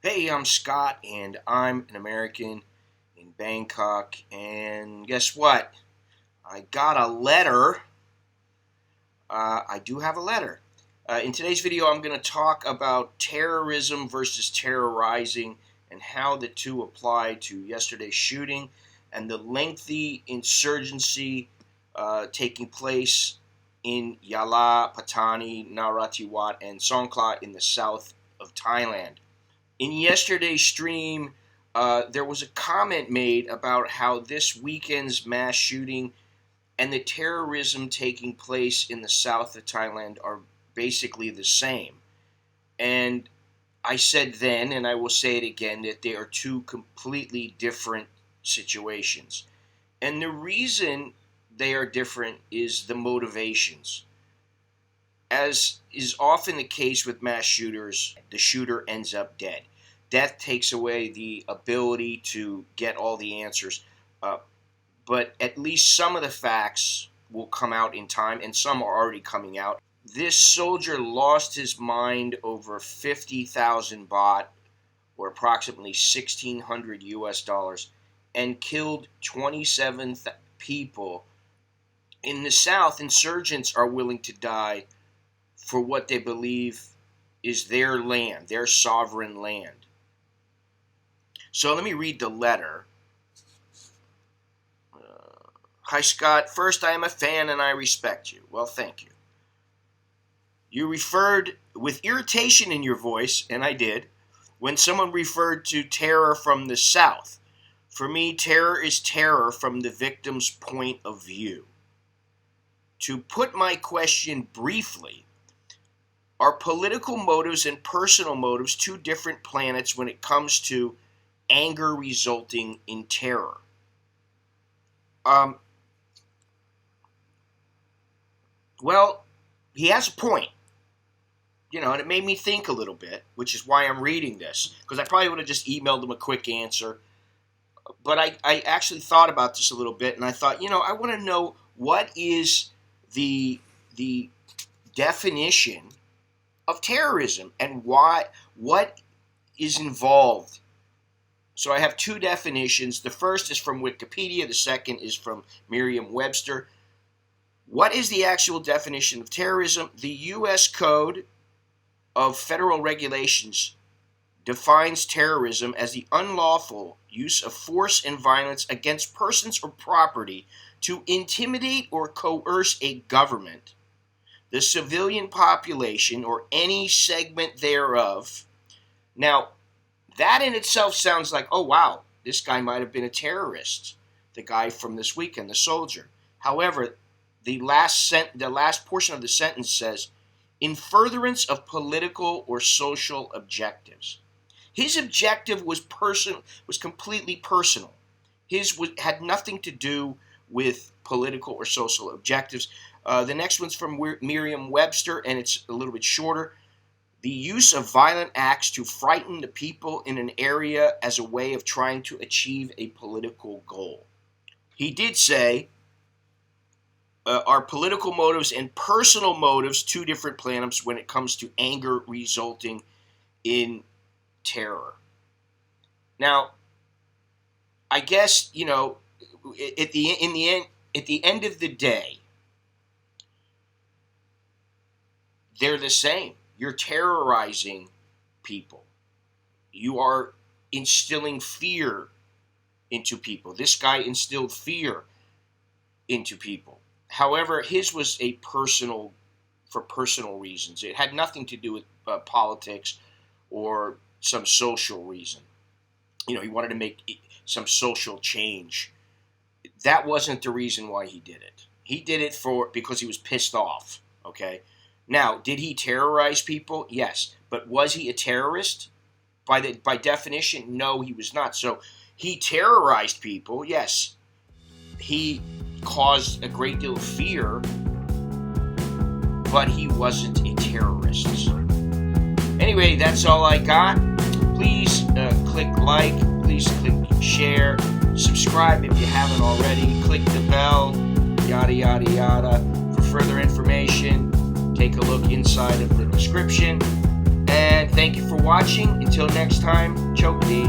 Hey, I'm Scott, and I'm an American in Bangkok. And guess what? I got a letter. I do have a letter. In today's video, I'm going to talk about terrorism versus terrorizing and how the two apply to yesterday's shooting and the lengthy insurgency taking place in Yala, Patani, Narathiwat, and Songkhla in the south of Thailand. In yesterday's stream, there was a comment made about how this weekend's mass shooting and the terrorism taking place in the south of Thailand are basically the same. And I said then, and I will say it again, that they are two completely different situations. And the reason they are different is the motivations. As is often the case with mass shooters, the shooter ends up dead. Death takes away the ability to get all the answers, but at least some of the facts will come out in time, and some are already coming out. This soldier lost his mind over 50,000 baht, or approximately 1,600 US dollars, and killed 27 people. In the South, insurgents are willing to die for what they believe is their land, their sovereign land. So let me read the letter. Hi, Scott. First, I am a fan and I respect you. Well, thank you. You referred with irritation in your voice, and I did, when someone referred to terror from the South. For me, terror is terror from the victim's point of view. To put my question briefly, are political motives and personal motives two different planets when it comes to anger resulting in terror? Well, he has a point. And it made me think a little bit, which is why I'm reading this, because I probably would have just emailed him a quick answer. But I actually thought about this a little bit, and I thought, I want to know what is the definition of terrorism and what is involved. So I have two definitions. The first is from Wikipedia. The second is from Merriam-Webster. What is the actual definition of terrorism? The U.S. Code of Federal Regulations defines terrorism as the unlawful use of force and violence against persons or property to intimidate or coerce a government, the civilian population, or any segment thereof. Now, that in itself sounds like, oh wow, this guy might have been a terrorist, the guy from this weekend, the soldier. However, the last portion of the sentence says, in furtherance of political or social objectives. His objective was completely personal. His had nothing to do with political or social objectives. The next one's from Merriam-Webster, and it's a little bit shorter. The use of violent acts to frighten the people in an area as a way of trying to achieve a political goal. He did say, are political motives and personal motives two different planets when it comes to anger resulting in terror? Now, I guess, at the end of the day, they're the same. You're terrorizing people. You are instilling fear into people. This guy instilled fear into people. However, his was for personal reasons. It had nothing to do with politics or some social reason. He wanted to make some social change. That wasn't the reason why he did it. He did it because he was pissed off, okay? Now, did he terrorize people? Yes. But was he a terrorist? By definition, no, he was not. So he terrorized people, yes. He caused a great deal of fear, but he wasn't a terrorist. Anyway, that's all I got. Please click like, please click share, subscribe if you haven't already, click the bell, yada yada yada. For further information, take a look inside of the description, And thank you for watching. Until next time, Choke D.